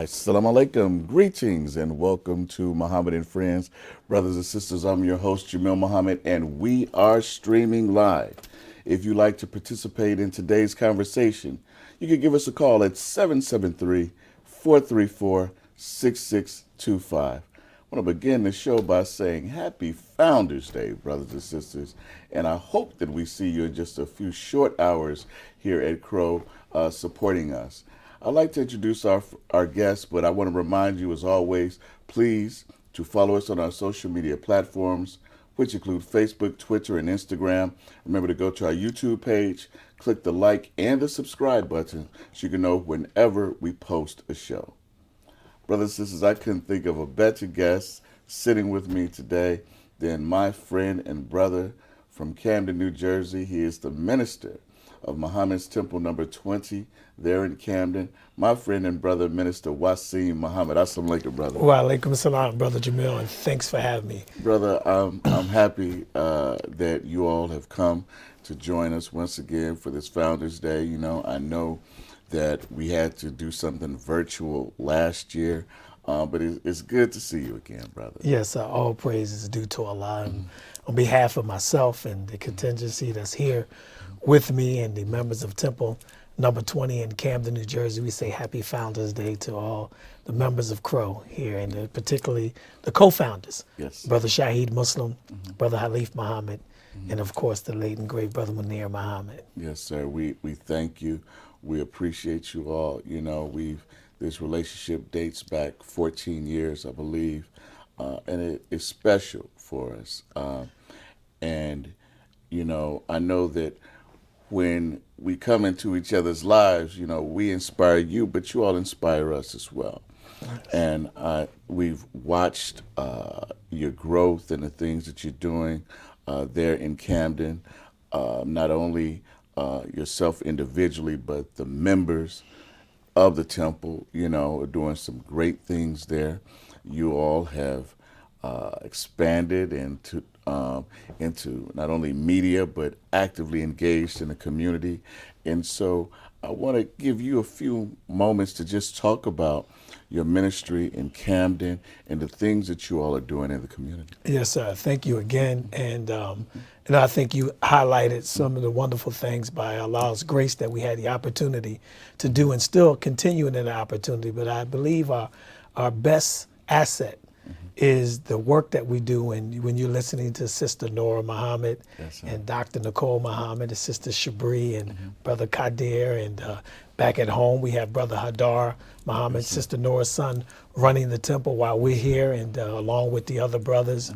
Assalamu alaikum, greetings and welcome to Muhammad and Friends. Brothers and sisters, I'm your host Jamil Muhammad and we are streaming live. If you'd like to participate in today's conversation, you can give us a call at 773-434-6625. I want to begin the show by saying Happy Founders Day, brothers and sisters, and I hope that we see you in just a few short hours here at Crow supporting us. I'd like to introduce our guests, but I want to remind you, as always, please to follow us on our social media platforms, which include Facebook, Twitter, and Instagram. Remember to go to our YouTube page, click the like and the subscribe button so you can know whenever we post a show. Brothers and sisters, I couldn't think of a better guest sitting with me today than my friend and brother from Camden, New Jersey. He is the minister of Muhammad's Temple number 20 there in Camden. My friend and brother, Minister Wasim Muhammad. Assalamu alaikum, brother. Wa alaikum salam, Brother Jamil, and thanks for having me. Brother, I'm happy that you all have come to join us once again for this Founders Day. You know, I know that we had to do something virtual last year, but it's good to see you again, brother. Yes, all praise is due to Allah. On behalf of myself and the contingency that's here with me and the members of Temple number 20 in Camden, New Jersey, we say Happy Founders Day to all the members of Crow here, and particularly the co-founders, Yes. Brother Shahid Muslim, Brother Halif Muhammad, and of course the late and great Brother Munir Muhammad. Yes, sir. We thank you. We appreciate you all. You know, this relationship dates back 14 years, I believe, and it is special for us. And you know, I know that when we come into each other's lives, you know, we inspire you, but you all inspire us as well. And we've watched your growth and the things that you're doing there in Camden, not only yourself individually, but the members of the temple, you know, are doing some great things there. You all have expanded into not only media, but actively engaged in the community. And so I want to give you a few moments to just talk about your ministry in Camden and the things that you all are doing in the community. Yes, sir. Thank you again. And I think you highlighted some of the wonderful things by Allah's grace that we had the opportunity to do and still continuing in the opportunity. But I believe our best asset is the work that we do. And when you're listening to Sister Nora Muhammad, Yes, and Dr. Nicole Muhammad and Sister Shabri and Brother Kadir, and back at home we have Brother Hadar Muhammad, Sister Nora's son, running the temple while we're here, and along with the other brothers,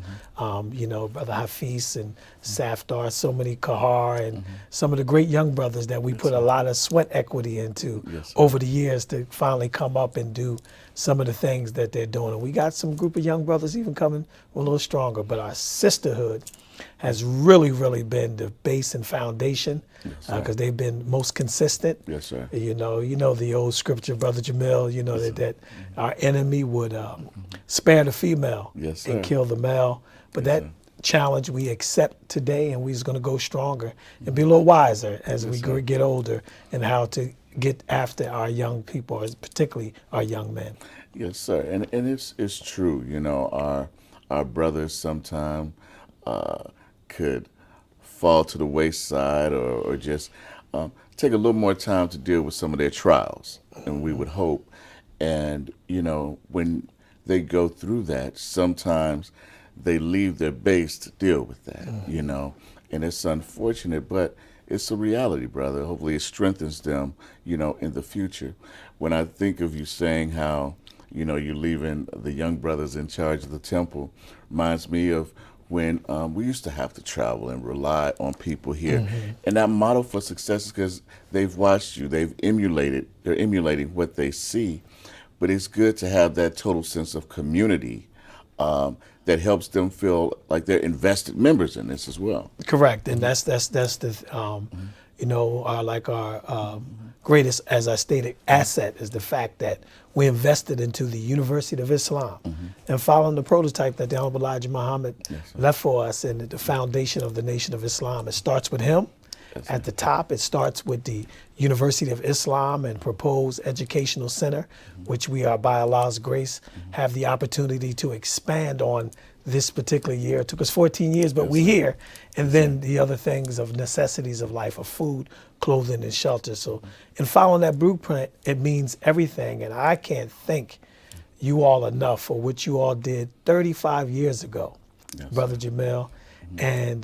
you know, Brother Hafiz and Safdar, so many Kahar, and some of the great young brothers that we put a lot of sweat equity into over the years to finally come up and do some of the things that they're doing. And we got some group of young brothers even coming a little stronger, but our sisterhood has really been the base and foundation, because they've been most consistent. Yes, sir. You know the old scripture, Brother Jamil, you know, that our enemy would spare the female and kill the male. But that challenge we accept today, and we're just going to go stronger and be a little wiser as we get older, and how to get after our young people, particularly our young men. Yes, sir. And it's true. You know, our brothers sometimes could fall to the wayside, or just take a little more time to deal with some of their trials, and we would hope. And, you know, when they go through that, sometimes they leave their base to deal with that, you know, and it's unfortunate, but it's a reality, brother. Hopefully it strengthens them, you know, in the future. When I think of you saying how, you know, you're leaving the young brothers in charge of the temple, reminds me of when we used to have to travel and rely on people here. And that model for success is because they've watched you, they're emulating what they see. But it's good to have that total sense of community that helps them feel like they're invested members in this as well. Correct, and that's the you know, like our greatest, as I stated, asset is the fact that we invested into the University of Islam and following the prototype that the Honorable Elijah Muhammad left for us, and the foundation of the Nation of Islam. It starts with him, Yes, At sir. the top, it starts with the University of Islam and Proposed Educational Center, which we are, by Allah's grace, have the opportunity to expand on this particular year. It took us 14 years, but Yes, we're sir. here. And then the other things of necessities of life, of food, clothing, and shelter. So in following that blueprint, it means everything. And I can't thank you all enough for what you all did 35 years ago, Yes, Brother sir. Jamil, and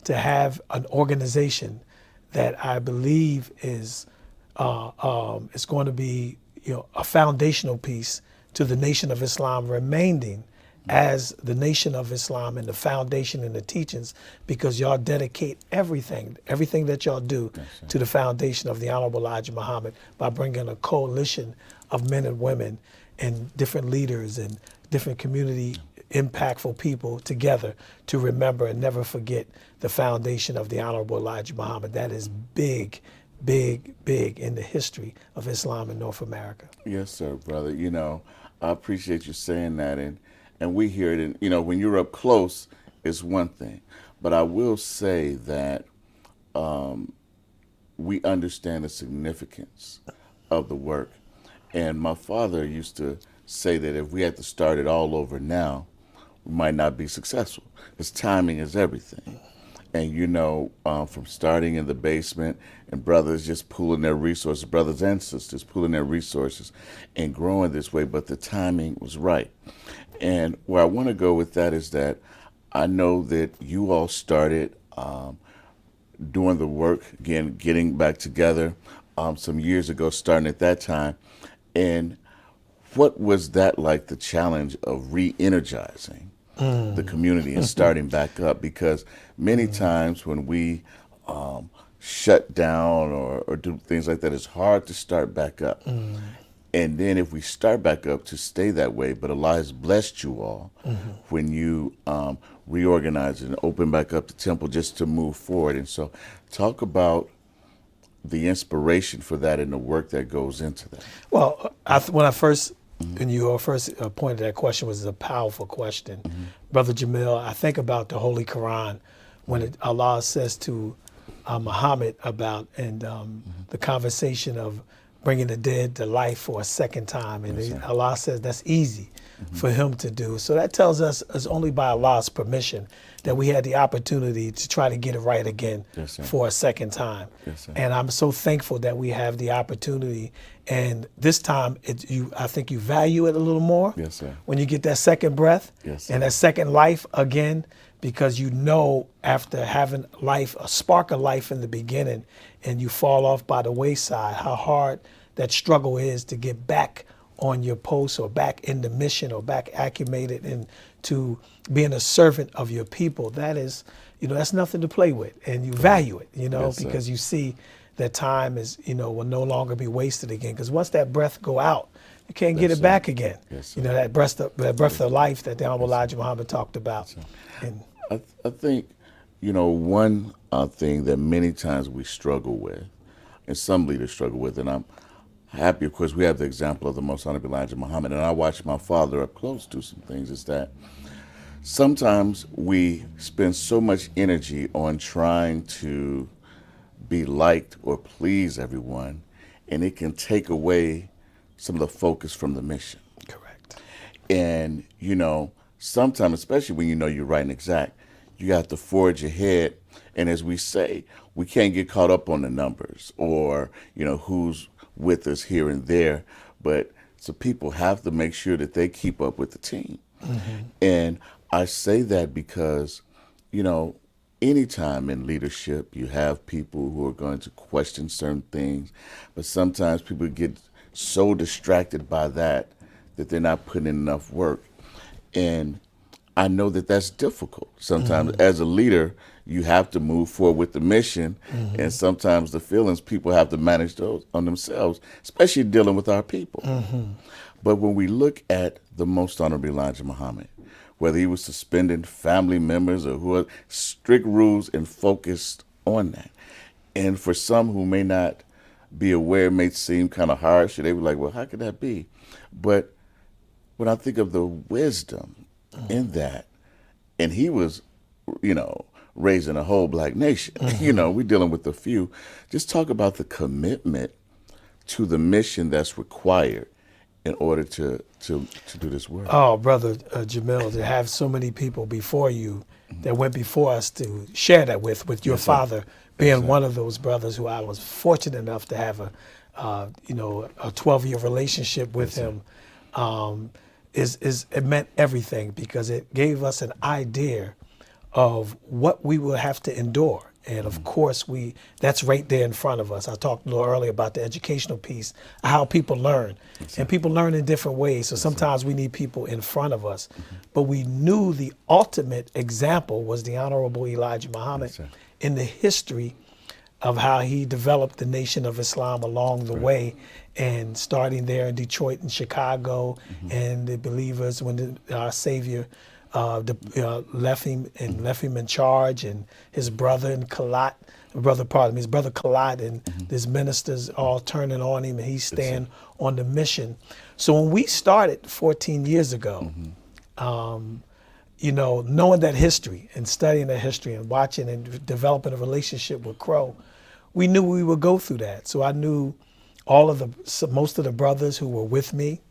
to have an organization that I believe is going to be, a foundational piece to the Nation of Islam remaining as the Nation of Islam and the foundation and the teachings, because y'all dedicate everything that y'all do sir. to the foundation of the Honorable Elijah Muhammad by bringing a coalition of men and women and different leaders and different community impactful people together to remember and never forget the foundation of the Honorable Elijah Muhammad. That is big, big, big in the history of Islam in North America. Yes, sir, brother. I appreciate you saying that, and we hear it. And when you're up close, it's one thing, but I will say that we understand the significance of the work. And my father used to say that if we had to start it all over now, we might not be successful, because timing is everything. And from starting in the basement and brothers just pooling their resources, brothers and sisters pooling their resources and growing this way, but the timing was right. And where I want to go with that is that I know that you all started doing the work again, getting back together some years ago, starting at that time. And what was that like, the challenge of re-energizing the community and starting back up? Because many times when we shut down or do things like that, it's hard to start back up. And then if we start back up, to stay that way. But Allah has blessed you all when you reorganize and open back up the temple just to move forward. And so talk about the inspiration for that and the work that goes into that. Well, when you first pointed that question, was a powerful question. Brother Jamil, I think about the Holy Quran when Allah says to Muhammad about the conversation of bringing the dead to life for a second time. And Yes, sir. Allah says that's easy for him to do. So that tells us it's only by Allah's permission that we had the opportunity to try to get it right again Yes, sir. for a second time. Yes, sir. And I'm so thankful that we have the opportunity. And this time, I think you value it a little more. Yes, sir. When you get that second breath Yes, sir. and that second life again, because after having life, a spark of life in the beginning, and you fall off by the wayside, how hard that struggle is to get back on your post or back in the mission or back acclimated into being a servant of your people. That is, that's nothing to play with, and you value it, Yes, sir. because you see that time is, will no longer be wasted again. Because once that breath go out, you can't get Yes, it sir. back again. Yes, sir. That breath of life that the Honorable Elijah Muhammad talked about. And I think, one thing that many times we struggle with, and some leaders struggle with, and I'm happy, of course, we have the example of the Most Honorable Elijah Muhammad, and I watched my father up close do some things, is that sometimes we spend so much energy on trying to be liked or please everyone, and it can take away some of the focus from the mission. correct. And, sometimes, especially when you're right and exact, you have to forge ahead. And as we say, we can't get caught up on the numbers or, who's with us here and there. But so people have to make sure that they keep up with the team. And I say that because, anytime in leadership, you have people who are going to question certain things, but sometimes people get so distracted by that they're not putting in enough work. And I know that that's difficult. Sometimes as a leader, you have to move forward with the mission, and sometimes the feelings people have to manage those on themselves, especially dealing with our people. But when we look at the Most Honorable Elijah Muhammad, whether he was suspending family members or who are strict rules and focused on that. And for some who may not be aware, it may seem kind of harsh. They were like, well, how could that be? But when I think of the wisdom in that, and he was, raising a whole black nation. We're dealing with a few. Just talk about the commitment to the mission that's required in order to do this work. Oh, brother Jamil, to have so many people before you that went before us to share that with your Yes, sir. father Yes, being sir. one of those brothers who I was fortunate enough to have a 12-year relationship with Yes, sir. him. Is it meant everything because it gave us an idea of what we will have to endure. And of course, that's right there in front of us. I talked a little earlier about the educational piece, how people learn. And people learn in different ways. So sometimes we need people in front of us. But we knew the ultimate example was the Honorable Elijah Muhammad sir. in the history of how he developed the Nation of Islam along the way, and starting there in Detroit and Chicago, and the believers when our Savior left him in charge, and his brother and his brother Kalat and his ministers all turning on him, and he's staying on the mission. So when we started 14 years ago, knowing that history and studying that history and watching and developing a relationship with Crow, we knew we would go through that. So I knew most of the brothers who were with me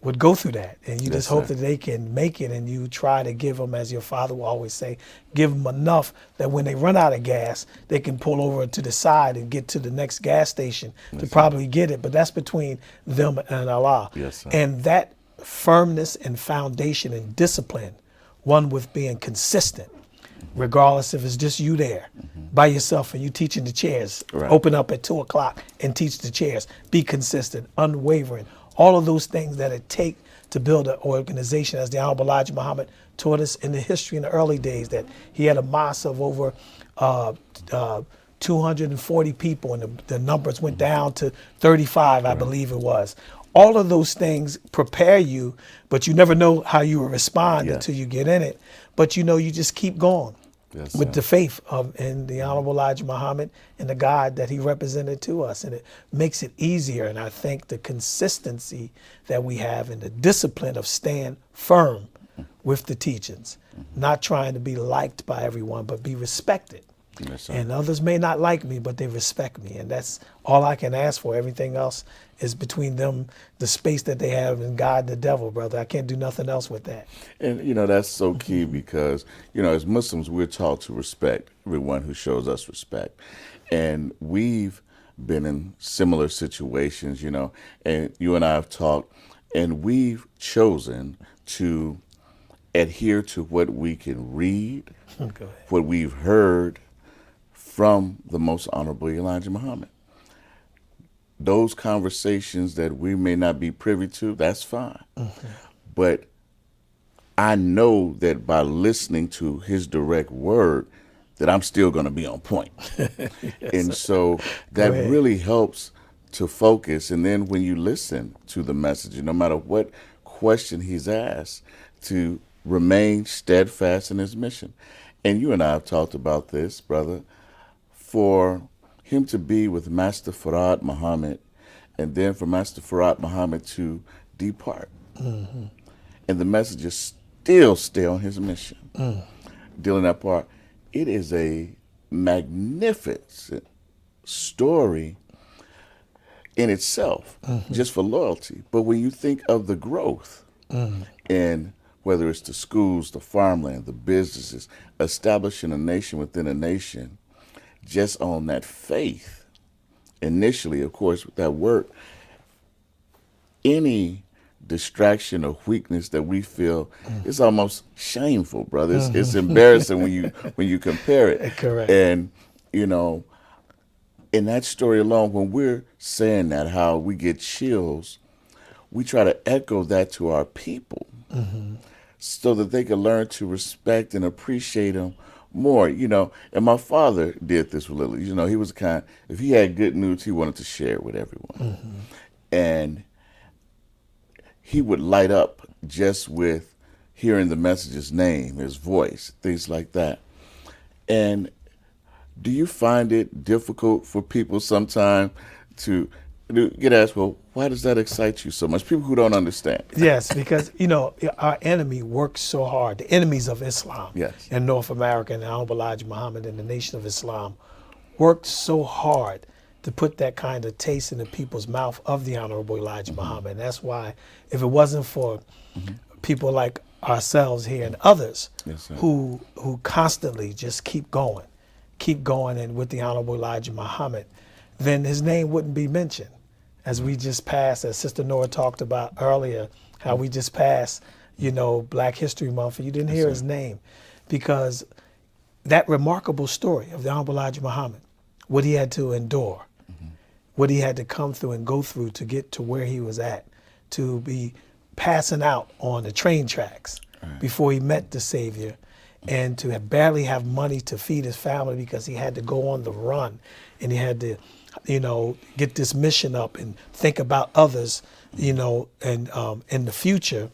would go through that. And you just hope that they can make it, and you try to give them, as your father will always say, give them enough that when they run out of gas, they can pull over to the side and get to the next gas station to probably get it. But that's between them and Allah. Yes, sir. And that firmness and foundation and discipline, one with being consistent, regardless if it's just you there by yourself and you teaching the chairs. Right. Open up at 2:00 and teach the chairs. Be consistent, unwavering. All of those things that it take to build an organization, as the Honorable Elijah Muhammad taught us in the history in the early days, that he had a mosque of over 240 people, and the numbers went down to 35, I believe it was. All of those things prepare you, but you never know how you will respond until you get in it. But you just keep going with the faith in the Honorable Elijah Muhammad and the God that he represented to us. And it makes it easier. And I think the consistency that we have and the discipline of staying firm with the teachings, not trying to be liked by everyone, but be respected. Yes, sir. And others may not like me, but they respect me. And that's all I can ask for. Everything else is between them, the space that they have, and God, the devil, brother. I can't do nothing else with that. And that's so key because as Muslims we're taught to respect everyone who shows us respect, and we've been in similar situations, and you and I have talked, and we've chosen to adhere to what we can read, what we've heard from the Most Honorable Elijah Muhammad. Those conversations that we may not be privy to, that's fine. But I know that by listening to his direct word, that I'm still going to be on point. And so that really helps to focus. And then when you listen to the message, no matter what question he's asked, to remain steadfast in his mission. And you and I have talked about this, brother. For him to be with Master Farad Muhammad, and then for Master Farad Muhammad to depart. And the message is still stay on his mission. Dealing that part, it is a magnificent story in itself, just for loyalty. But when you think of the growth, and whether it's the schools, the farmland, the businesses, establishing a nation within a nation, just on that faith, initially, of course, with that work, any distraction or weakness that we feel is almost shameful, brother. It's embarrassing when you compare it. Correct. And in that story alone, when we're saying that, how we get chills, we try to echo that to our people, so that they can learn to respect and appreciate him more, and my father did this with Lily. He was if he had good news, he wanted to share it with everyone. And he would light up just with hearing the message's name, his voice, things like that. And do you find it difficult for people sometimes to get asked, well, why does that excite you so much? People who don't understand. Yes, because our enemy works so hard. The enemies of Islam Yes. in North America and the Honorable Elijah Muhammad and the Nation of Islam worked so hard to put that kind of taste in the people's mouth of the Honorable Elijah Muhammad. And that's why, if it wasn't for people like ourselves here and others Yes, sir. who constantly just keep going, and with the Honorable Elijah Muhammad, then his name wouldn't be mentioned. As we just passed, as Sister Nora talked about earlier, how we just passed, Black History Month, and you didn't hear his name, because that remarkable story of the Honorable Elijah Muhammad, what he had to endure, what he had to come through and go through to get to where he was at, to be passing out on the train tracks before he met the Savior, and to barely have money to feed his family because he had to go on the run, and he had to, get this mission up and think about others, and in the future.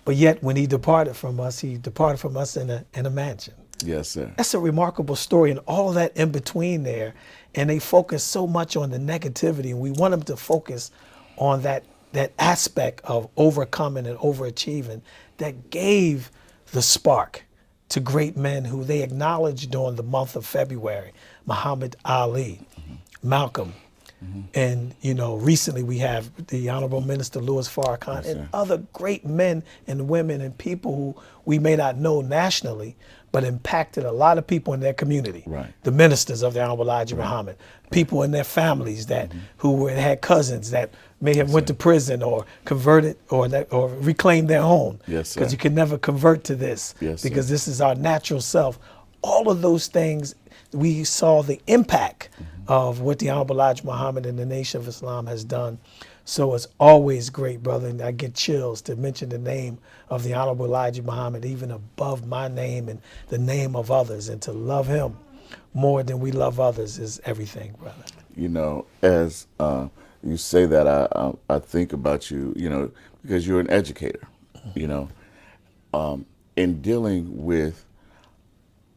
But yet, when he departed from us in a mansion. Yes, sir. That's a remarkable story, and all of that in between there. And they focus so much on the negativity, and we want them to focus on that aspect of overcoming and overachieving that gave the spark to great men who they acknowledged during the month of February: Muhammad Ali, Malcolm, and recently we have the Honorable Minister Louis Farrakhan, Yes, and sir. other great men and women and people who we may not know nationally, but impacted a lot of people in their community. Right. The ministers of the Honorable Elijah Muhammad, people in their families that who had cousins that may have went to prison or converted or reclaimed their own. Yes, sir. Because you can never convert to this, Yes, because sir. this is our natural self. All of those things, we saw the impact of what the Honorable Elijah Muhammad and the Nation of Islam has done. So it's always great, brother, and I get chills to mention the name of the Honorable Elijah Muhammad, even above my name and the name of others, and to love him more than we love others is everything, brother. As you say that, I think about you, because you're an educator, in dealing with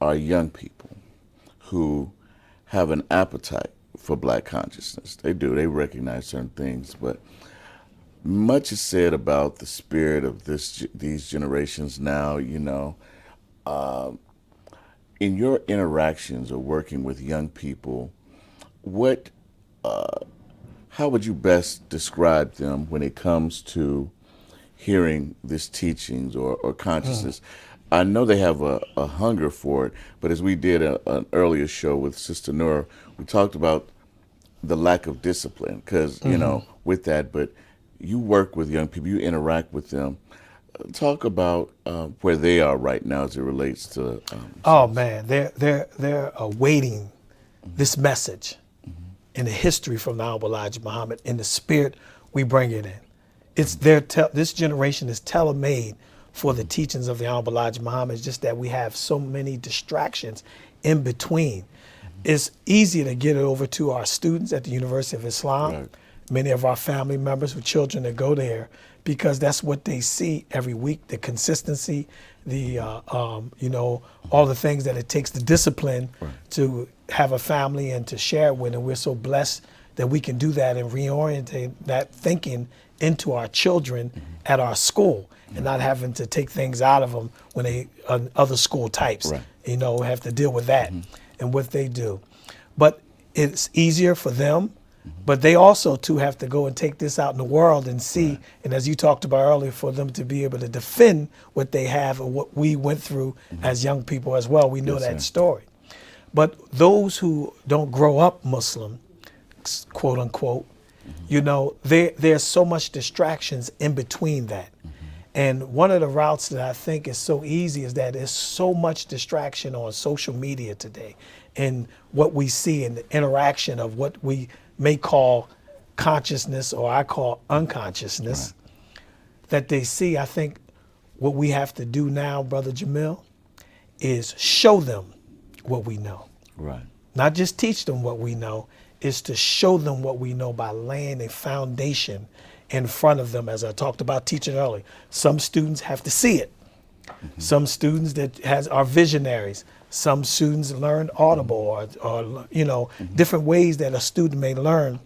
our young people who have an appetite for Black consciousness. They do. They recognize certain things, but much is said about the spirit of these generations now. In your interactions or working with young people, how would you best describe them when it comes to hearing these teachings or consciousness? I know they have a hunger for it, but as we did an earlier show with Sister Nora, we talked about the lack of discipline, because, with that, but you work with young people, you interact with them. Talk about where they are right now as it relates to. Oh man, they're awaiting this message in the history from the Honorable Elijah Muhammad, in the spirit we bring it in. It's this generation is tailor-made for the teachings of the Honorable Elijah Muhammad. It's just that we have so many distractions in between. It's easier to get it over to our students at the University of Islam, Right. many of our family members with children that go there, because that's what they see every week, the consistency, the all the things that it takes, the discipline to have a family and to share it with. And we're so blessed that we can do that and reorientate that thinking into our children at our school, and not having to take things out of them when they other school types, Right. Have to deal with that and what they do. But it's easier for them, but they also too have to go and take this out in the world and see, and as you talked about earlier, for them to be able to defend what they have and what we went through as young people as well. We know Yes, that sir. story. But those who don't grow up Muslim, quote unquote, there's so much distractions in between that. And one of the routes that I think is so easy is that there's so much distraction on social media today, and what we see in the interaction of what we may call consciousness, or I call unconsciousness, that they see. I think what we have to do now, Brother Jamil, is show them what we know. Right. Not just teach them what we know, is to show them what we know by laying a foundation in front of them, as I talked about teaching earlier. Some students have to see it. Some students are visionaries. Some students learn audible or different ways that a student may learn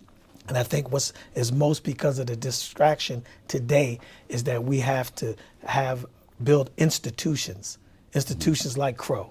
And I think what is most because of the distraction today is that we have to build institutions like Crow,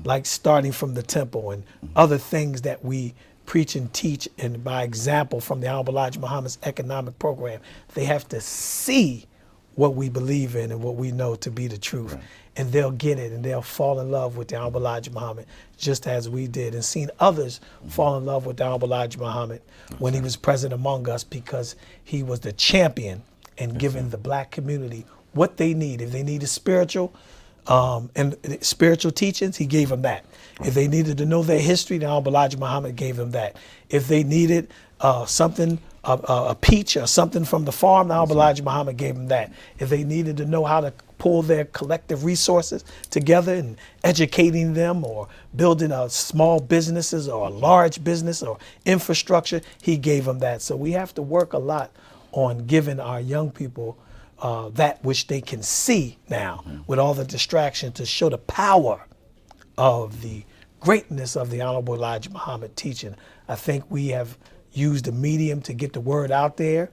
like starting from the temple and other things that we preach and teach, and by example from the Honorable Elijah Muhammad's economic program. They have to see what we believe in and what we know to be the truth. Right. And they'll get it and they'll fall in love with the Honorable Elijah Muhammad just as we did, and seen others fall in love with the Honorable Elijah Muhammad when he was present among us, because he was the champion in giving the black community what they need. If they needed spiritual and spiritual teachings, he gave them that. If they needed to know their history, the Honorable Elijah Muhammad gave them that. If they needed something, a peach or something from the farm, the Honorable Elijah Muhammad gave them that. If they needed to know how to pull their collective resources together and educating them, or building a small businesses or a large business or infrastructure, he gave them that. So we have to work a lot on giving our young people that which they can see now, with all the distraction, to show the power of the greatness of the Honorable Elijah Muhammad teaching. I think we have used the medium to get the word out there.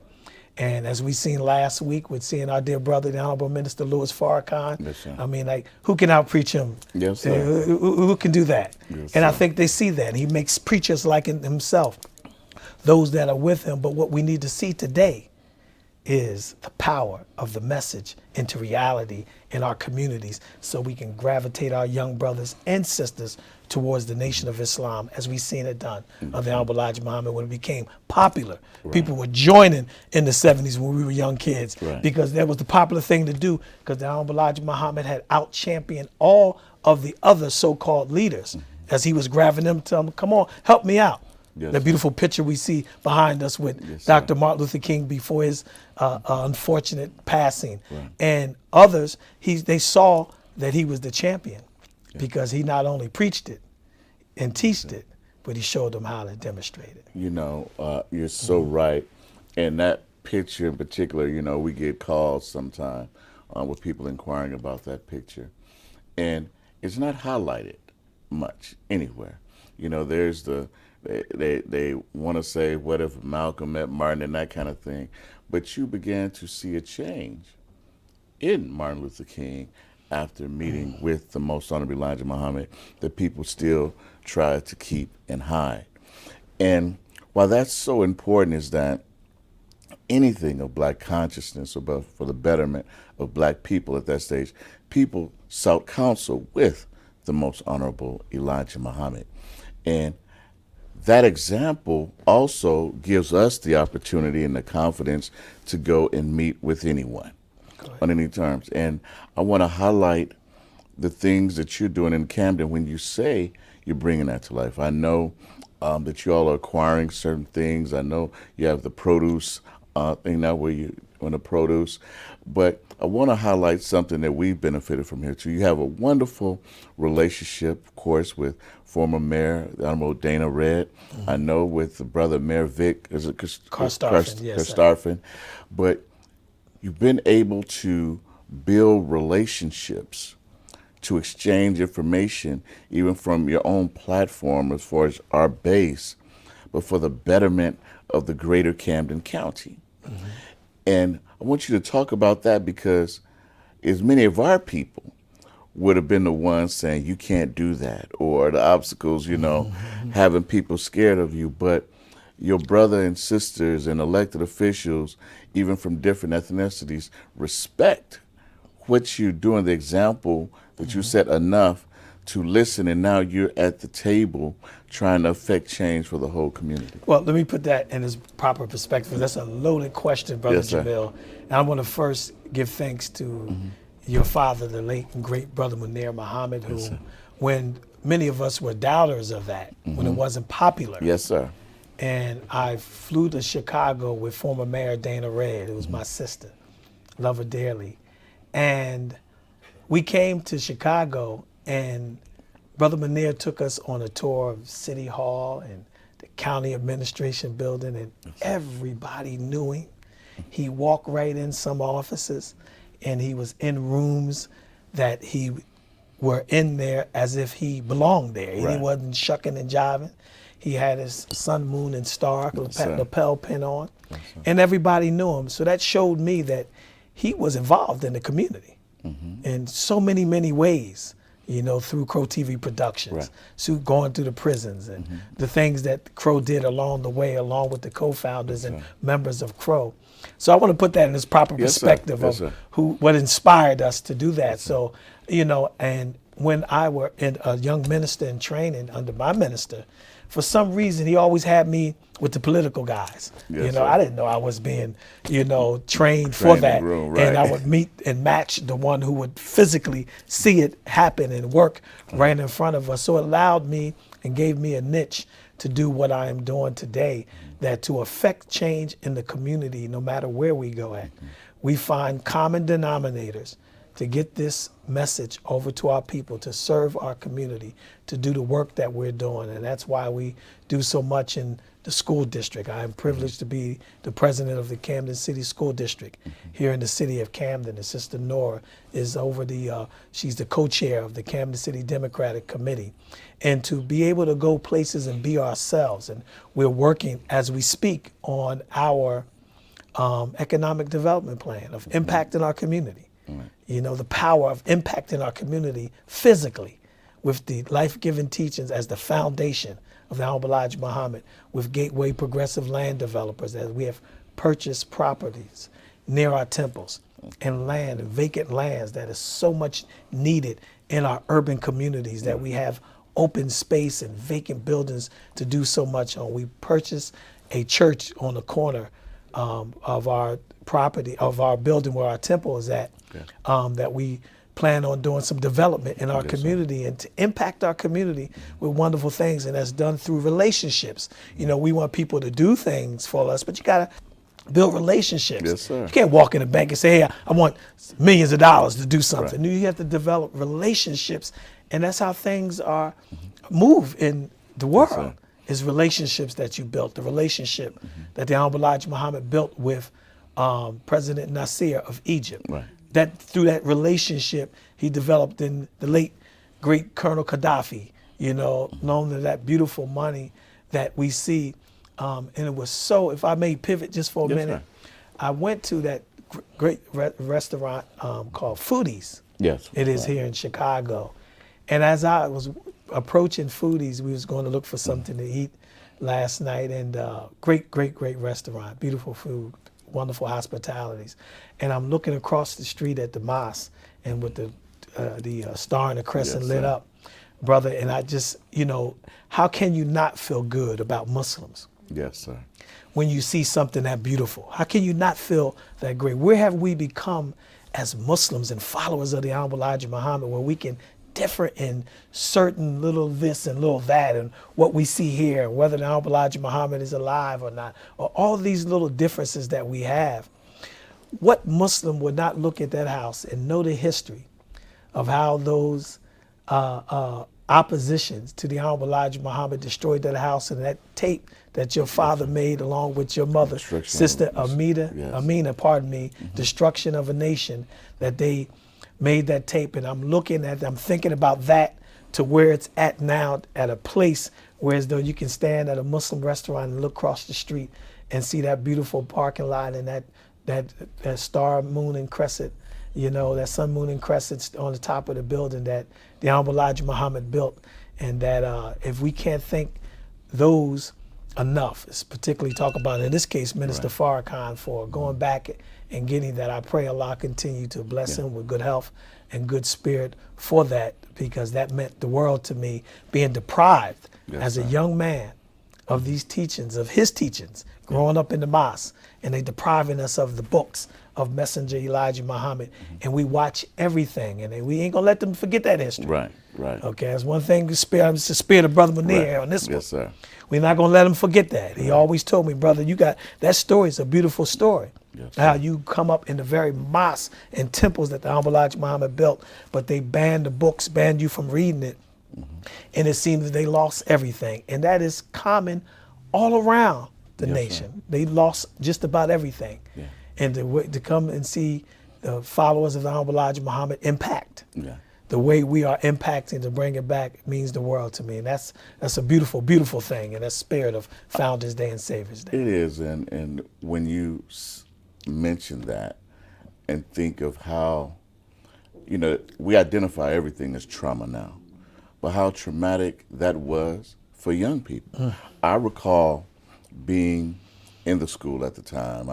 And as we seen last week with seeing our dear brother, the Honorable Minister Louis Farrakhan, Yes, sir. I mean, like, who can out-preach him? Yes, sir. Who can do that? Yes, and I sir. think they see that. He makes preachers like himself, those that are with him. But what we need to see today is the power of the message into reality in our communities, so we can gravitate our young brothers and sisters towards the Nation of Islam, as we've seen it done of the Honorable Elijah Muhammad when it became popular. Right. People were joining in the 70s when we were young kids, Right. because that was the popular thing to do, because the Honorable Elijah Muhammad had out-championed all of the other so-called leaders as he was grabbing them, telling them, come on, help me out. Yes, The sir. beautiful picture we see behind us with Yes, Dr. sir. Martin Luther King before his unfortunate passing. Right. And others, they saw that he was the champion, because he not only preached it and teached it, but he showed them how to demonstrate it. You know, you're so right. And that picture in particular, you know, we get calls sometime with people inquiring about that picture. And it's not highlighted much anywhere. You know, there's they want to say, what if Malcolm met Martin and that kind of thing. But you began to see a change in Martin Luther King after meeting with the Most Honorable Elijah Muhammad that people still try to keep and hide. And why that's so important is that anything of black consciousness, or for the betterment of black people at that stage, people sought counsel with the Most Honorable Elijah Muhammad. And that example also gives us the opportunity and the confidence to go and meet with anyone on any terms. And I want to highlight the things that you're doing in Camden when you say you're bringing that to life. I know that you all are acquiring certain things. I know you have the produce thing now where you on the produce. But I want to highlight something that we've benefited from here too. You have a wonderful relationship, of course, with former Mayor, the Honorable Dana Red. I know with the brother Mayor Vic, is it Carstarphin, yes, sir. Carstarphin. But you've been able to build relationships, to exchange information, even from your own platform as far as our base, but for the betterment of the greater Camden County. And I want you to talk about that, because as many of our people would have been the ones saying you can't do that, or the obstacles, you know, having people scared of you. But your brother and sisters and elected officials, even from different ethnicities, respect what you're doing, the example that you set enough to listen, and now you're at the table trying to affect change for the whole community. Well, let me put that in its proper perspective. That's a loaded question, Brother Yes, sir. Jamil. And I want to first give thanks to your father, the late and great Brother Munir Muhammad, who, when many of us were doubters of that, when it wasn't popular. Yes, sir. And I flew to Chicago with former Mayor Dana Red. It was my sister. Love her dearly. And we came to Chicago, and Brother Munir took us on a tour of City Hall and the county administration building, and everybody knew him. He walked right in some offices, and he was in rooms that he were in there as if he belonged there. He Right. wasn't shucking and jiving. He had his sun, moon, and star sir. lapel pin on, Yes, sir. and everybody knew him. So that showed me that he was involved in the community in so many ways, you know, through Crow TV Productions, Right. so going through the prisons and the things that Crow did along the way, along with the co-founders and members of Crow. So I want to put that in its proper Yes, sir. perspective Yes, of sir. what inspired us to do that. So, you know, and when I were a young minister in training under my minister, for some reason he always had me with the political guys. Yes, you know, sir. I didn't know I was being, you know, trained for Trained that. and groomed, And I right. would meet and match the one who would physically see it happen and work right in front of us. So it allowed me and gave me a niche to do what I am doing today, that to affect change in the community, no matter where we go at, we find common denominators to get this message over to our people, to serve our community, to do the work that we're doing. And that's why we do so much in the school district. I am privileged to be the president of the Camden City School District here in the city of Camden. And Sister Nora is over she's the co-chair of the Camden City Democratic Committee. And to be able to go places and be ourselves. And we're working as we speak on our economic development plan of impacting our community. You know, the power of impacting our community physically with the life-giving teachings as the foundation of the Honorable Elijah Muhammad, with Gateway Progressive Land Developers, as we have purchased properties near our temples and land, and vacant lands that is so much needed in our urban communities, that we have open space and vacant buildings to do so much on. We purchased a church on the corner of our property, of our building where our temple is at, that we plan on doing some development in our community and to impact our community with wonderful things. And that's done through relationships. You know, we want people to do things for us, but you got to build relationships. Yes, sir. You can't walk in the bank and say, hey, I want millions of dollars to do something. You have to develop relationships. And that's how things are move in the world, is relationships that you built. The relationship that the Honorable Elijah Muhammad built with President Nasser of Egypt. Right. That through that relationship he developed in the late great Colonel Gaddafi, you know, known to that beautiful money that we see. And it was so, if I may pivot just for a minute, I went to that great restaurant called Foodies. Yes. It is here in Chicago. And as I was approaching Foodies, we was going to look for something to eat last night, and great restaurant, beautiful food, wonderful hospitalities. And I'm looking across the street at the mosque, and with the star and the crescent lit up, brother. And I just, you know, how can you not feel good about Muslims? Yes, sir. When you see something that beautiful, how can you not feel that great? Where have we become as Muslims and followers of the Honorable Elijah Muhammad, where we can differ in certain little this and little that, and what we see here, whether the Honorable Elijah Muhammad is alive or not, or all these little differences that we have? What Muslim would not look at that house and know the history of how those oppositions to the Honorable Elijah Muhammad destroyed that house, and that tape that your father made along with your mother, Sister Amina, pardon me, Destruction of a Nation, that they made that tape? And I'm looking at, I'm thinking about that to where it's at now, at a place where as though you can stand at a Muslim restaurant and look across the street and see that beautiful parking lot and that star, moon, and crescent, you know, that sun, moon, and crescent on the top of the building that the Honorable Elijah Muhammad built. And that if we can't thank those enough, it's particularly talk about, in this case, Minister Farrakhan, for going back and getting that. I pray Allah continue to bless him with good health and good spirit for that, because that meant the world to me, being deprived as a young man of these teachings, of his teachings, growing up in the mosque, and they depriving us of the books of Messenger Elijah Muhammad, and we watch everything, and we ain't gonna let them forget that history. Right. Okay, that's one thing, the spirit of Brother Munir on this one. Yes, sir. We're not gonna let them forget that. He always told me, brother, you got, that story is a beautiful story. How you come up in the very mosques and temples that the Honorable Elijah Muhammad built, but they banned the books, banned you from reading it. And it seems that they lost everything. And that is common all around the nation. They lost just about everything. And to come and see the followers of the Honorable Elijah Muhammad impact the way we are impacting to bring it back means the world to me. And that's a beautiful, beautiful thing. And that spirit of Founders Day and Saviors Day. It is, and when you mention that and think of how, we identify everything as trauma now, but how traumatic that was for young people. I recall being in the school at the time.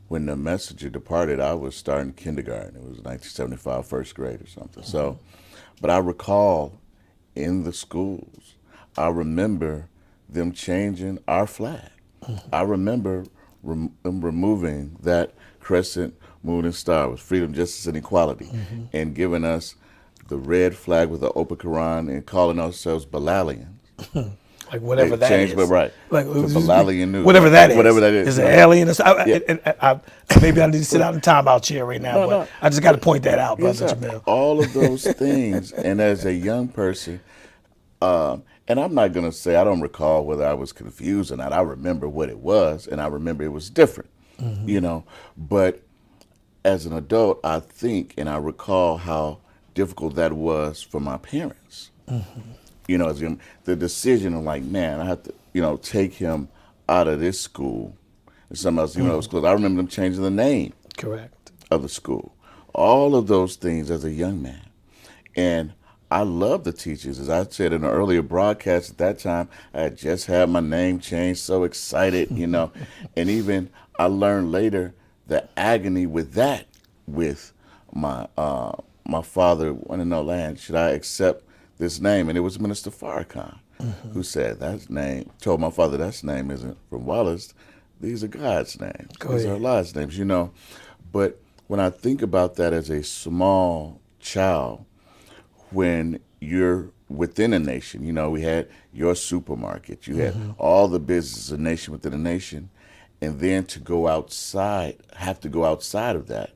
When the messenger departed, I was starting kindergarten. It was 1975, first grade or something. So, but I recall in the schools, I remember them changing our flag. I remember them removing that crescent, moon, and star with freedom, justice, and equality, and giving us the red flag with the open Quran and calling ourselves Balalians. Like They whatever that changed, but is. right, Like to Balalian news, whatever that is. whatever that is. Is an Right. alien or something. Yeah. Maybe I need to sit out in timeout chair right now, No, but no. I just got to point that out, Yes, Brother sir. Jamil. All of those things, and as a young person, and I'm not gonna say I don't recall whether I was confused or not. I remember what it was, and I remember it was different, But as an adult, I think and I recall how difficult that was for my parents. As the decision of like, man, I have to, take him out of this school and something else, schools. I remember them changing the name Correct. of the school. All of those things as a young man. And I love the teachers. As I said in an earlier broadcast at that time, I had just had my name changed, so excited, And even I learned later the agony with that, with my father wanting to know, land, should I accept this name? And it was Minister Farrakhan who said, told my father, that name isn't from Wallace. These are God's names. These are Allah's names, But when I think about that as a small child, when you're within a nation, we had your supermarket, you had all the businesses of a nation within a nation, and then to have to go outside of that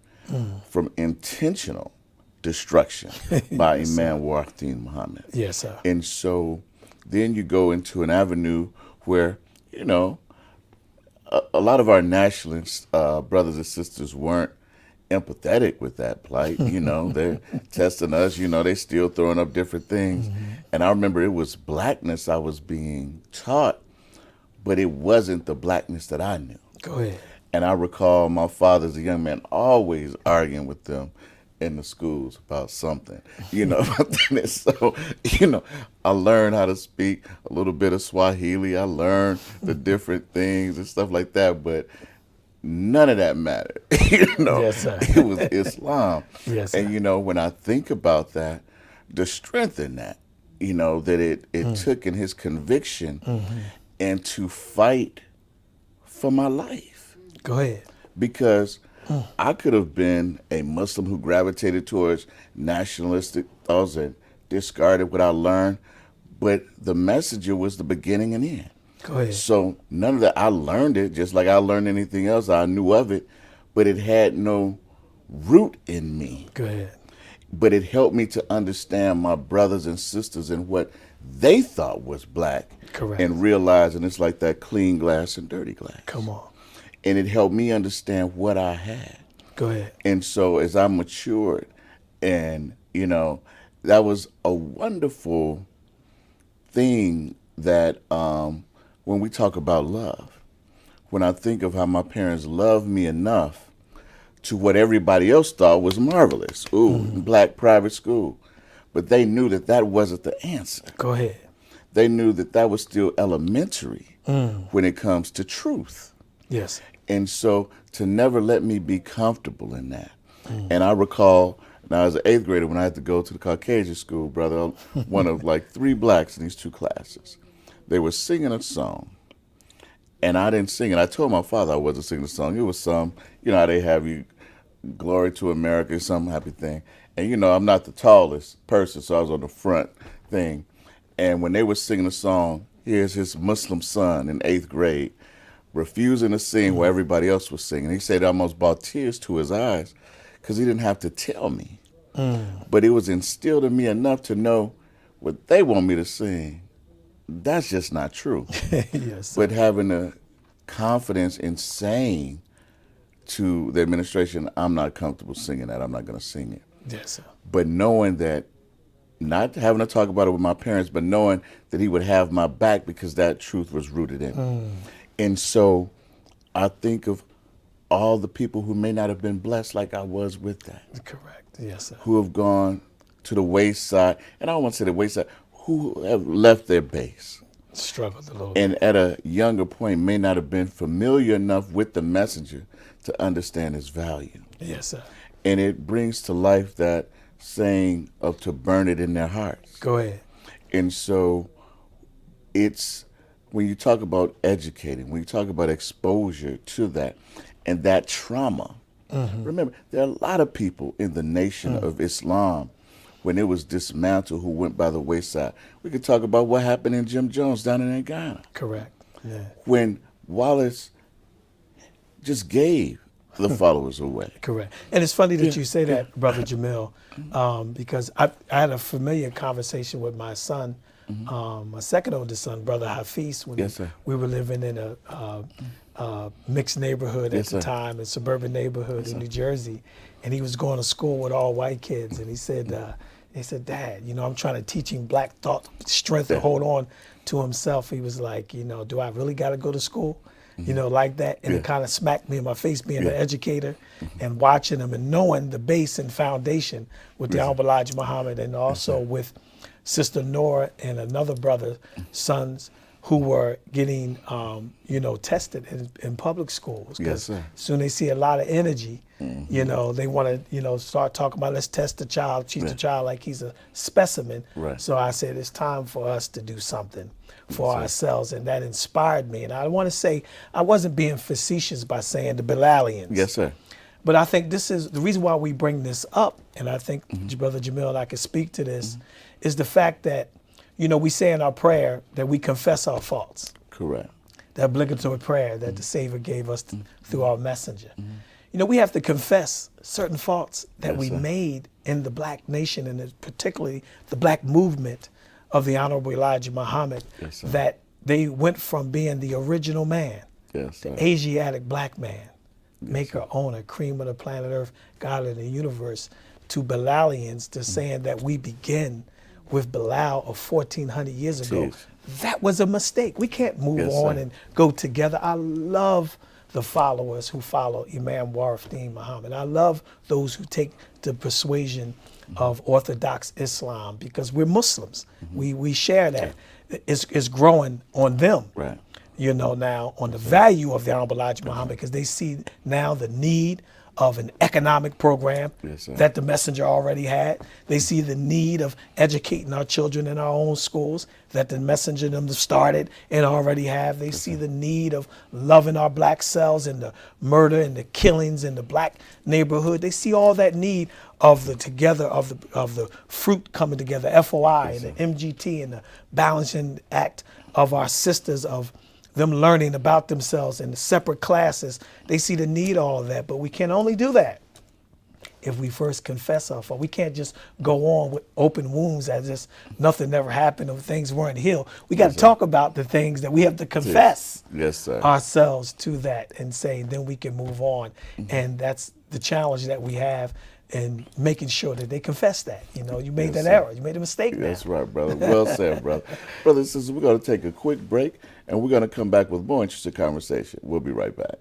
from intentional destruction by Yes, Imam Wasim Muhammad. Yes, sir. And so then you go into an avenue where, a lot of our nationalist brothers and sisters weren't empathetic with that plight. They're testing us, they still throwing up different things. And I remember it was blackness I was being taught, but it wasn't the blackness that I knew. Go ahead. And I recall my father as a young man always arguing with them in the schools about something, And so, I learned how to speak a little bit of Swahili. I learned the different things and stuff like that, but none of that mattered. Yes, sir. It was Islam. Yes, sir. And, when I think about that, the strength in that, that it took in his conviction and to fight for my life. Go ahead. Because I could have been a Muslim who gravitated towards nationalistic thoughts and discarded what I learned, but the messenger was the beginning and end. Go ahead. So none of that, I learned it just like I learned anything else. I knew of it, but it had no root in me. Go ahead. But it helped me to understand my brothers and sisters and what they thought was black. Correct. And realizing it's like that clean glass and dirty glass. Come on. And it helped me understand what I had. Go ahead. And so as I matured, and, that was a wonderful thing that when we talk about love, when I think of how my parents loved me enough to what everybody else thought was marvelous. Black private school. But they knew that that wasn't the answer. Go ahead. They knew that that was still elementary when it comes to truth. Yes. And so to never let me be comfortable in that. And I recall, now as an 8th grader, when I had to go to the Caucasian school, brother, one of like 3 blacks in these 2 classes, they were singing a song. And I didn't sing it. I told my father I wasn't singing the song. It was some, how they have you, glory to America, some happy thing. And, I'm not the tallest person, so I was on the front thing. And when they were singing the song, here's his Muslim son in 8th grade, refusing to sing while everybody else was singing. He said it almost brought tears to his eyes because he didn't have to tell me. But it was instilled in me enough to know what they want me to sing, that's just not true. Yes. But having the confidence in saying to the administration, I'm not comfortable singing that, I'm not going to sing it. Yes, sir. But knowing that, not having to talk about it with my parents, but knowing that he would have my back because that truth was rooted in me. And so I think of all the people who may not have been blessed like I was with that, Correct. Yes, sir. who have gone to the wayside, and I don't want to say the wayside, who have left their base. Struggled a little And bit. at a younger point may not have been familiar enough with the messenger to understand his value. Yes, sir. And it brings to life that saying of to burn it in their hearts. Go ahead. And so it's when you talk about educating, when you talk about exposure to that and that trauma, remember, there are a lot of people in the nation of Islam when it was dismantled who went by the wayside. We could talk about what happened in Jim Jones down in Ghana Correct. Yeah. when Wallace just gave the followers away. Correct. And it's funny that you say that, Brother Jamil, because I had a familiar conversation with my son, my second oldest son, Brother Hafiz, when Yes, sir. we were living in a mixed neighborhood at Yes, the sir. time, a suburban neighborhood in New Jersey. And he was going to school with all white kids. And he said, Dad, I'm trying to teach him black thought, strength to hold on to himself. He was like, do I really got to go to school? Like that. And it kind of smacked me in my face being an educator and watching him and knowing the base and foundation with the Honorable Elijah Muhammad and also with Sister Nora and another brother, sons who were getting, tested in public schools. Yes, sir. Soon they see a lot of energy, they want to, start talking about let's test the child, treat the child like he's a specimen. Right. So I said, it's time for us to do something for ourselves. And that inspired me. And I want to say, I wasn't being facetious by saying the Bilalians. Yes, sir. But I think this is the reason why we bring this up. And I think Brother Jamil and I can speak to this is the fact that, we say in our prayer that we confess our faults. Correct. The obligatory prayer that the Savior gave us through our messenger. We have to confess certain faults that we made in the black nation and particularly the black movement of the Honorable Elijah Muhammad, that they went from being the original man, the Asiatic black man, maker, owner, cream of the planet Earth, God of the universe, to Bilalians, to saying that we begin with Bilal of 1,400 years ago. That was a mistake. We can't move on and go together. I love the followers who follow Imam Waruddin Muhammad. I love those who take the persuasion of Orthodox Islam because we're Muslims. We share that. It's growing on them. Right. Now on the value of the Honorable Elijah Muhammad because they see now the need of an economic program that the messenger already had. They see the need of educating our children in our own schools that the messenger them started and already have. They see the need of loving our black selves and the murder and the killings in the black neighborhood. They see all that need of the together of the fruit coming together, FOI and the MGT and the balancing act of our sisters of them learning about themselves in the separate classes. They see the need of all of that, but we can only do that if we first confess our fault. We can't just go on with open wounds as if nothing ever happened or things weren't healed. We got to talk about the things that we have to confess ourselves to that and say, then we can move on. And that's the challenge that we have in making sure that they confess that. You made that error. You made a mistake now. That's right, brother. Well said, brother. Brothers and sisters, we're going to take a quick break, and we're going to come back with more interesting conversation. We'll be right back.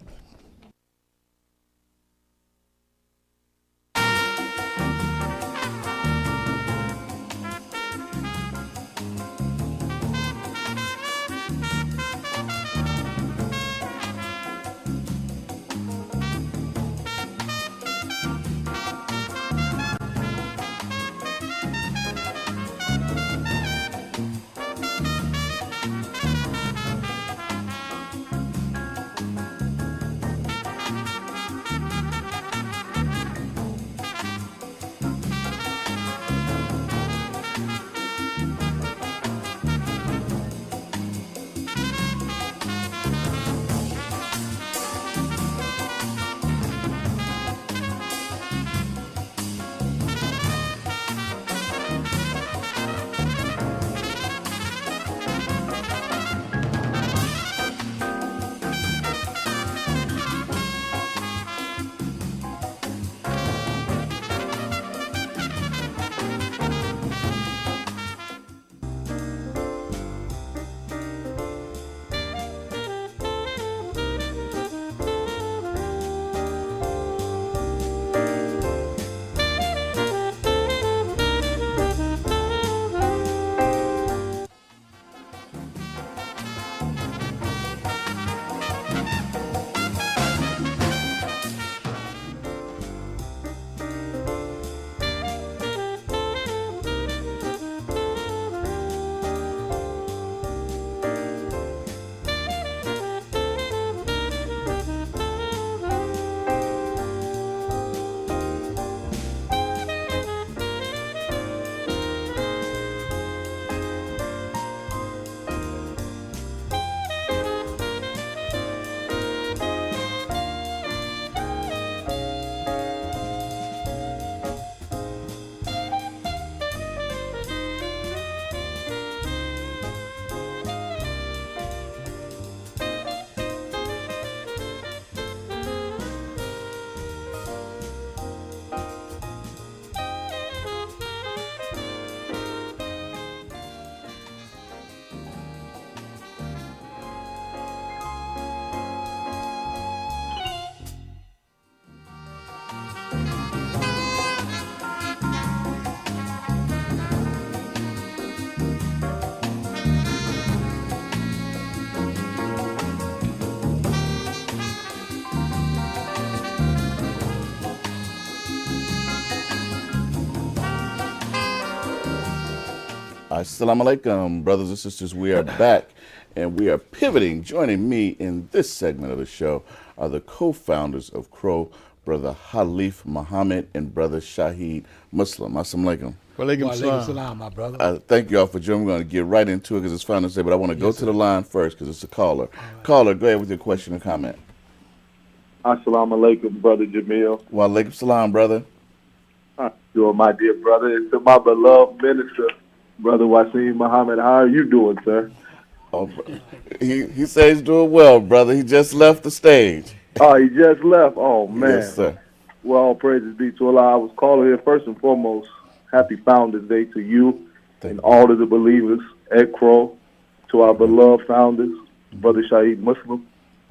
Assalamu alaikum, brothers and sisters. We are back and we are pivoting. Joining me in this segment of the show are the co-founders of Crow, Brother Halif Muhammad and Brother Shahid Muslim. Assalamu alaikum. Walaikum Wa alaikum salam. salam, my brother. Thank you all for joining. We're going to get right into it because it's Founders Day, but I want to go Yes, to the sir. line first because it's a caller. Caller, go ahead with your question or comment. Assalamu alaikum, brother Jamil. Wa alaikum salam, brother. You my dear brother, and to my beloved minister, brother Wasim Muhammad. How are you doing, sir? Oh, he says he's doing well, brother. He just left the stage. Oh, he just left. Oh Yes, man. sir. Well, all praises be to Allah. I was calling here first and foremost. Happy Founders Day to you Thank and you. all of the believers at Crow. To our beloved founders, brother Shahid Muslim,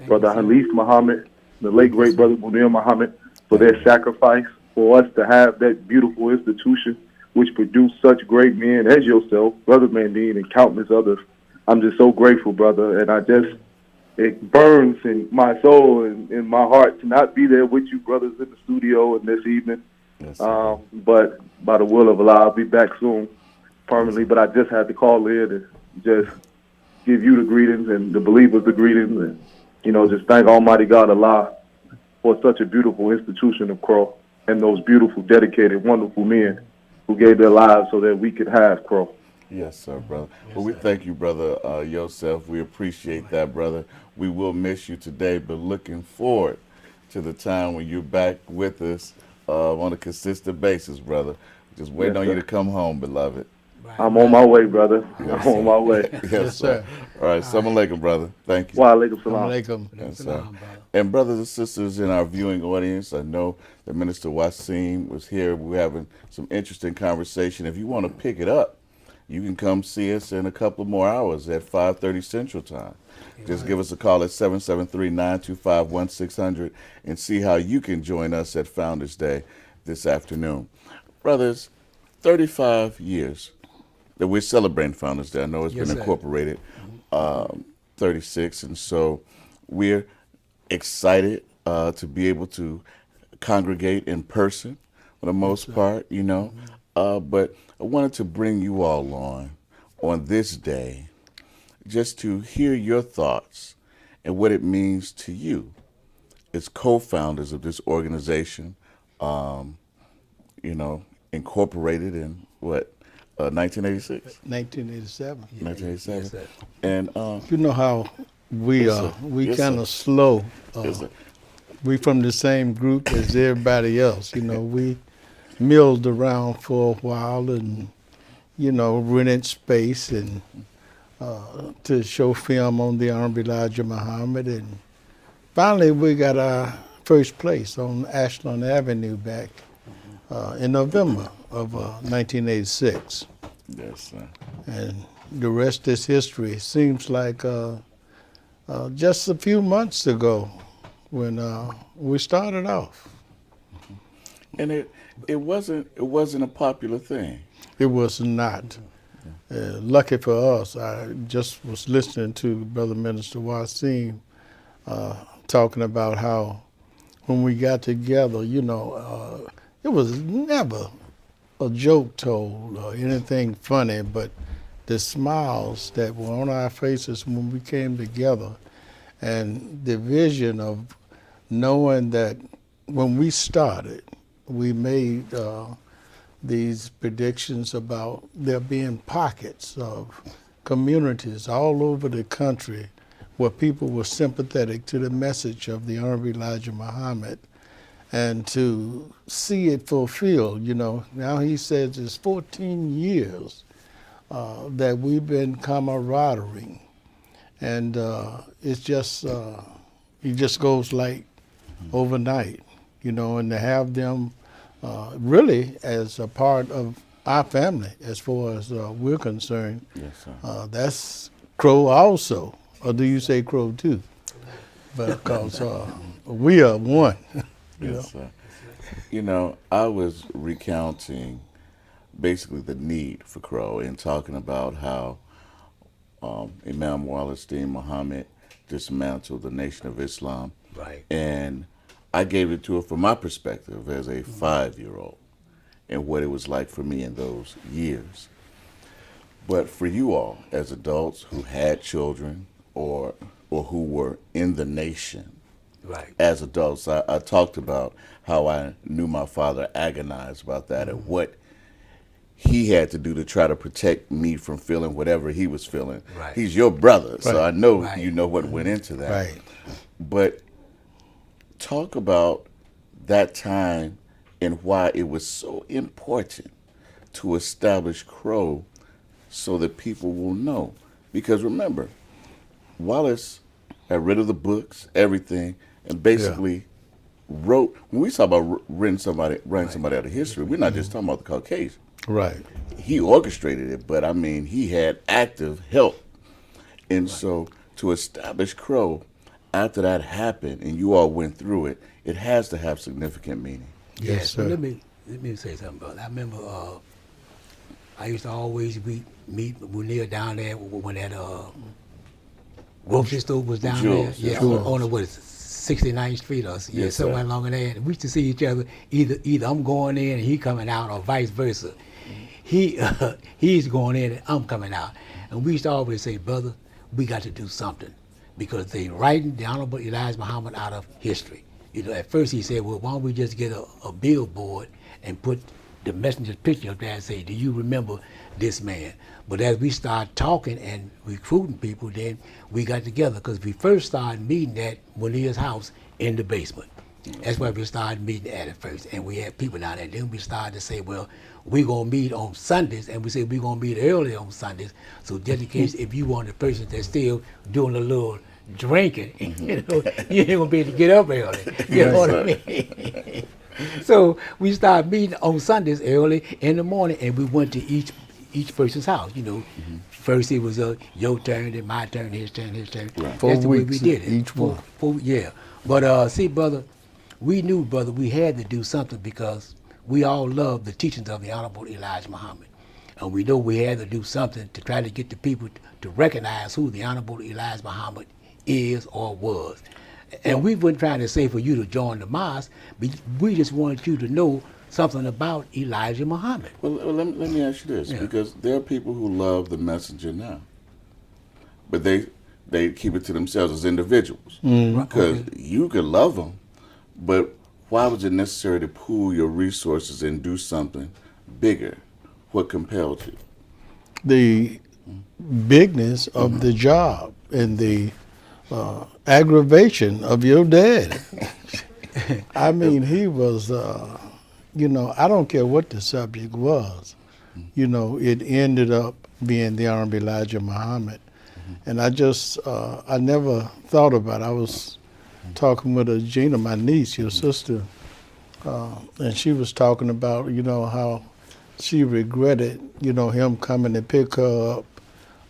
brother Halif Muhammad, the late great brother Munir Muhammad, for their sacrifice for us to have that beautiful institution which produced such great men as yourself, brother Mandine, and countless others. I'm just so grateful, brother, and it burns in my soul and in my heart to not be there with you brothers in the studio and this evening. Yes, sir. But by the will of Allah, I'll be back soon permanently. But I just had to call in and just give you the greetings and the believers the greetings, and just thank Almighty God Allah for such a beautiful institution of Crow and those beautiful, dedicated, wonderful men who gave their lives so that we could have Crow. Yes, sir, brother. Well, we thank you, brother Yosef. We appreciate that, brother. We will miss you today, but looking forward to the time when you're back with us on a consistent basis, brother. Just waiting Yes, on you sir. to come home, beloved. Right, I'm right. on my way, brother. Yes, I'm on my way. Yes, Yes, sir. sir. All right, assalamu alaikum, brother. Thank you. Wa alaikum Assalamu salam. alaikum. Yes, sir. Salam, brother. And brothers and sisters in our viewing audience, I know that Minister Wasim was here. We're having some interesting conversation. If you want to pick it up, you can come see us in a couple of more hours at 5:30 Central Time. Just give us a call at 773-925-1600 and see how you can join us at Founders Day this afternoon. Brothers, 35 years that we're celebrating Founders Day. I know it's Yes, been sir. incorporated, 36, and so we're excited to be able to congregate in person for the most part, but I wanted to bring you all on this day just to hear your thoughts and what it means to you as co-founders of this organization, incorporated in what, 1986? 1987. 1987. Yes, sir. And You know how we Yes, are. sir. We Yes, kind sir. of slow. yes, sir. We from the same group as everybody else. We milled around for a while and, rented space and to show film on the Honorable Elijah Muhammad. And finally, we got our first place on Ashland Avenue back in November of 1986. Yes, sir. And the rest is history. Seems like just a few months ago when we started off. And it wasn't a popular thing. It was not. Lucky for us, I just was listening to Brother Minister Wasim talking about how when we got together, it was never a joke told or anything funny, but the smiles that were on our faces when we came together and the vision of knowing that when we started, we made these predictions about there being pockets of communities all over the country where people were sympathetic to the message of the Honorable Elijah Muhammad, and to see it fulfilled. Now he says it's 14 years that we've been camaraderie, and it's just it just goes like overnight, and to have them really as a part of our family as far as we're concerned. Yes, sir. That's Crow also, or do you say Crow too? But because we are one. Yes, sir. I was recounting basically the need for Crow and talking about how Imam Wallenstein Muhammad dismantled the Nation of Islam. Right. And I gave it to her from my perspective as a 5-year-old and what it was like for me in those years. But for you all, as adults who had children or who were in the nation, Right. as adults, I talked about how I knew my father agonized about that and what he had to do to try to protect me from feeling whatever he was feeling. Right. He's your brother, so Right. I know Right. you know what went into that. Right. But talk about that time and why it was so important to establish Crow so that people will know. Because remember, Wallace got rid of the books, everything, and basically wrote. When we talk about running somebody out of history, we're not just talking about the Caucasian. Right. He orchestrated it, but I mean, he had active help. And so to establish Crow, after that happened and you all went through it, it has to have significant meaning. Yes, Well, sir. let me say something, brother. I remember I used to always meet Munir down there when that grocery store was down Jules, there. Yeah, Jules. on the what is it, 69th Street or Yes, somewhere sir. along there. And we used to see each other either I'm going in and he coming out or vice versa. He's going in and I'm coming out. And we used to always say, brother, we got to do something because they writing the Honorable Elijah Muhammad out of history. You know, at first he said, well, why don't we just get a billboard and put the messenger's picture up there and say, do you remember this man? But as we started talking and recruiting people, then we got together because we first started meeting at Munir's house in the basement. That's where we started meeting at first. And we had people down there. Then we started to say, well, we're going to meet on Sundays. And we said we're going to meet early on Sundays. So just in case if you want the person that's still doing a little drinking, you know, you ain't going to be able to get up early. You know what I mean? So we started meeting on Sundays early in the morning, and we went to each person's house. You know, first it was your turn, then my turn, his turn, his turn. Right. 4 That's the way we weeks did it. each one. Yeah. But see, brother, we knew, brother, we had to do something because we all love the teachings of the Honorable Elijah Muhammad. And we know we had to do something to try to get the people to recognize who the Honorable Elijah Muhammad is or was. And we weren't trying to say for you to join the mosque, but we just wanted you to know something about Elijah Muhammad. Well, let me ask you this, Yeah. because there are people who love the messenger now, but they keep it to themselves as individuals. Because you could love them, but why was it necessary to pool your resources and do something bigger? What compelled you? The bigness of the job and the aggravation of your dad. I mean, he was, you know, I don't care what the subject was. You know, it ended up being the Honorable Elijah Muhammad. And I never thought about it. I was talking with Gina, my niece, your sister, and she was talking about, you know, how she regretted, you know, him coming to pick her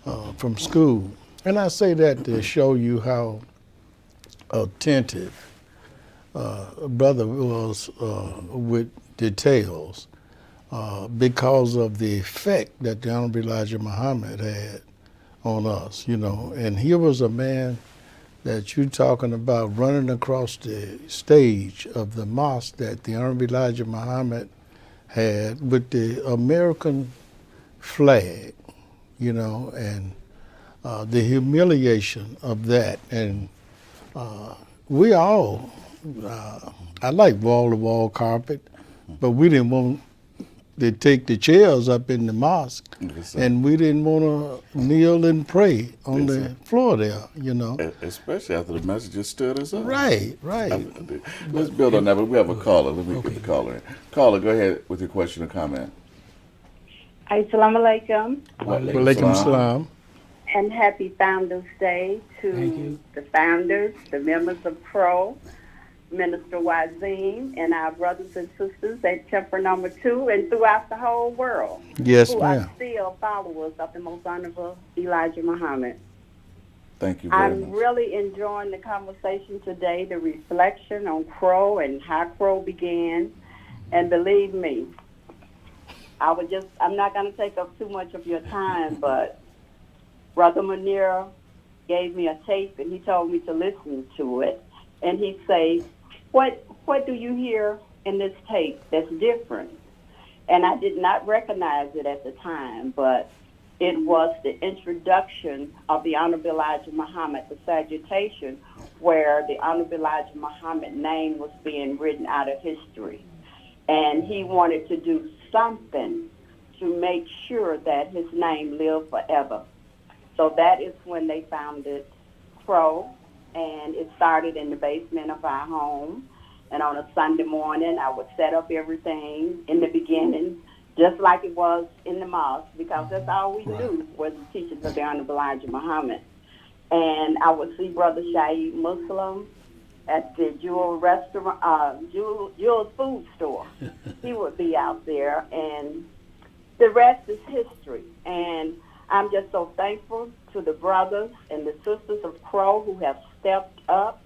up from school. And I say that to show you how attentive brother was with details because of the effect that the Honorable Elijah Muhammad had on us, you know. And here was a man that you talking about running across the stage of the mosque that the Honorable Elijah Muhammad had with the American flag, you know, and the humiliation of that. And we all, I like wall-to-wall carpet, but we didn't want to take the chairs up in the mosque, Yes, sir. and we didn't want to kneel and pray on Yes, the sir. floor there, you know. Especially after the messenger stood us up. Right, right. Let's build on that, but we have a caller. Let me get the caller in. Caller, go ahead with your question or comment. Assalamu alaikum Walaikum salam. and happy Founders Day Thank to you. the founders, the members of PRO, Minister Wasim, and our brothers and sisters at Temper Number 2 and throughout the whole world Yes, who ma'am. are still followers of the most honorable Elijah Muhammad. Thank you very I'm much. really enjoying the conversation today, the reflection on Crow and how Crow began. And believe me, I'm not going to take up too much of your time, but Brother Munir gave me a tape and he told me to listen to it. And he say, what do you hear in this tape that's different? And I did not recognize it at the time, but it was the introduction of the Honorable Elijah Muhammad, the salutation, where the Honorable Elijah Muhammad's name was being written out of history. And he wanted to do something to make sure that his name lived forever. So that is when they founded Crow, and it started in the basement of our home. And on a Sunday morning, I would set up everything in the beginning, just like it was in the mosque, because that's all we knew was the teachings of the Honorable Elijah Muhammad. And I would see Brother Shahid Muslim at the Jewel restaurant, Jewel's food store. He would be out there, and the rest is history. And I'm just so thankful to the brothers and the sisters of Crow who have stepped up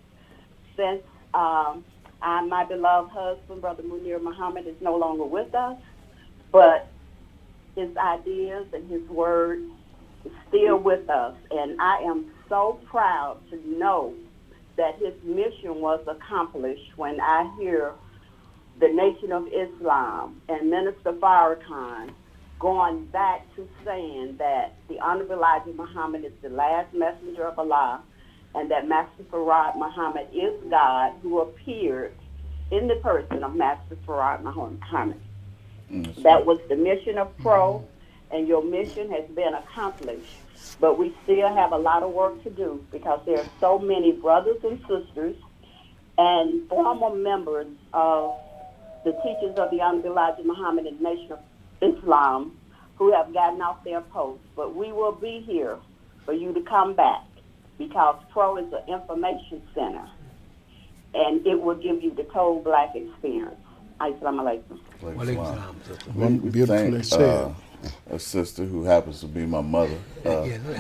since my beloved husband, Brother Munir Muhammad, is no longer with us, but his ideas and his words is still with us. And I am so proud to know that his mission was accomplished when I hear the Nation of Islam and Minister Farrakhan going back to saying that the Honorable Elijah Muhammad is the last messenger of Allah, and that Master Farad Muhammad is God who appeared in the person of Master Farad Muhammad. That was the mission of Pro, and your mission has been accomplished. But we still have a lot of work to do, because there are so many brothers and sisters and former members of the teachers of the Honorable Elijah Muhammad and Nation of Islam who have gotten off their posts. But we will be here for you to come back, because Pro is an information center, and it will give you the total black experience. Assalamu alaikum. One beautifully said. A sister who happens to be my mother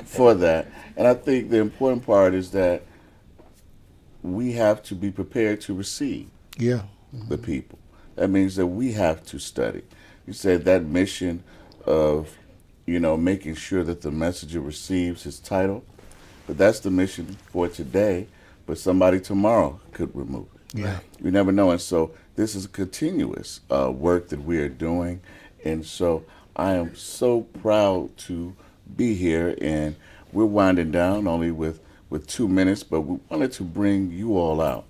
for that. And I think the important part is that we have to be prepared to receive the people. That means that we have to study. You said that mission of, making sure that the messenger receives his title, but that's the mission for today, but somebody tomorrow could remove it. Yeah. You never know. And so this is a continuous work that we are doing. And so I am so proud to be here, and we're winding down only with 2 minutes, but we wanted to bring you all out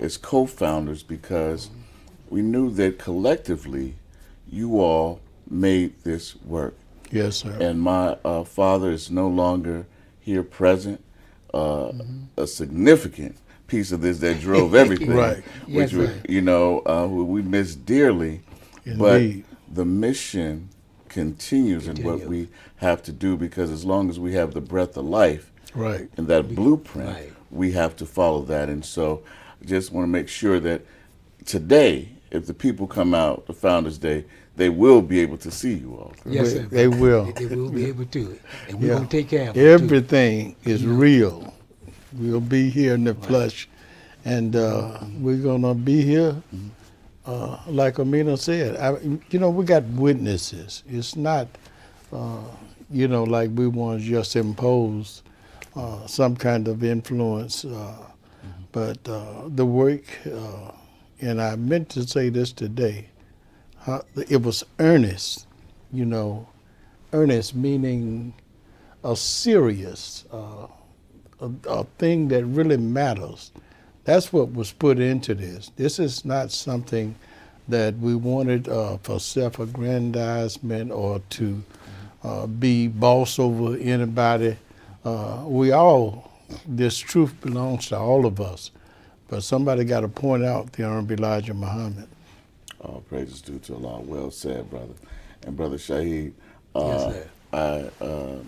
as co-founders, because we knew that collectively you all made this work. Yes, sir. And my father is no longer here present, a significant piece of this that drove everything, Right. which we miss dearly. Indeed. But the mission continues in what we have to do, because as long as we have the breath of life and that blueprint, we have to follow that. And so I just want to make sure that today, if the people come out, the Founders Day, they will be able to see you all. Yes, sir. They will. They will be able to. And we're going to take care of them. Everything is real. We'll be here in the flesh. And we're going to be here. Like Amina said, we got witnesses. It's not, like we want to just impose some kind of influence. But the work, and I meant to say this today, it was earnest, earnest meaning a serious, a thing that really matters. That's what was put into this. This is not something that we wanted for self-aggrandizement or to be boss over anybody. This truth belongs to all of us. But somebody got to point out the Honorable Elijah Muhammad. All praises due to Allah. Well said, brother. And Brother Shahid, Yes, sir.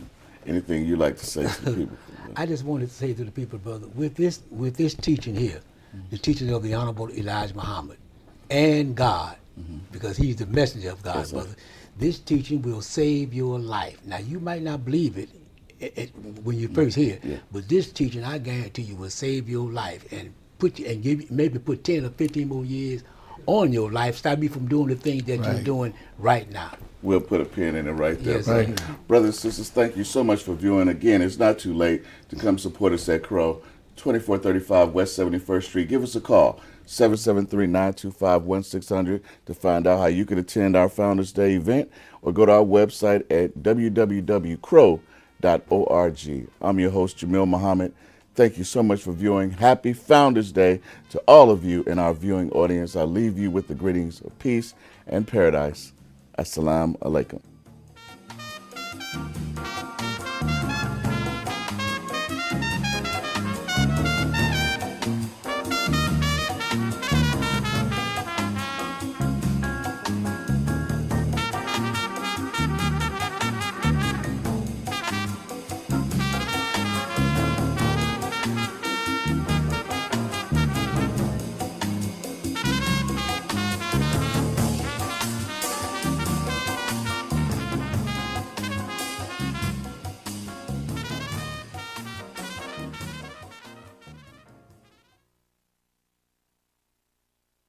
anything you like to say to the people? I just wanted to say to the people, brother, with this teaching here, the teaching of the Honorable Elijah Muhammad and God, because he's the messenger of God, Yes, brother, this teaching will save your life. Now, you might not believe it when you first hear it, but this teaching, I guarantee you, will save your life and maybe put 10 or 15 more years on your life, stop you from doing the things that you're doing right now. We'll put a pin in it right there. Yes, brother. sir. Brothers and sisters, thank you so much for viewing. Again, it's not too late to come support us at Crow, 2435 West 71st Street. Give us a call, 773-925-1600 to find out how you can attend our Founders Day event, or go to our website at www.crow.org. I'm your host, Jamil Muhammad. Thank you so much for viewing. Happy Founders Day to all of you in our viewing audience. I leave you with the greetings of peace and paradise. Assalamu alaikum.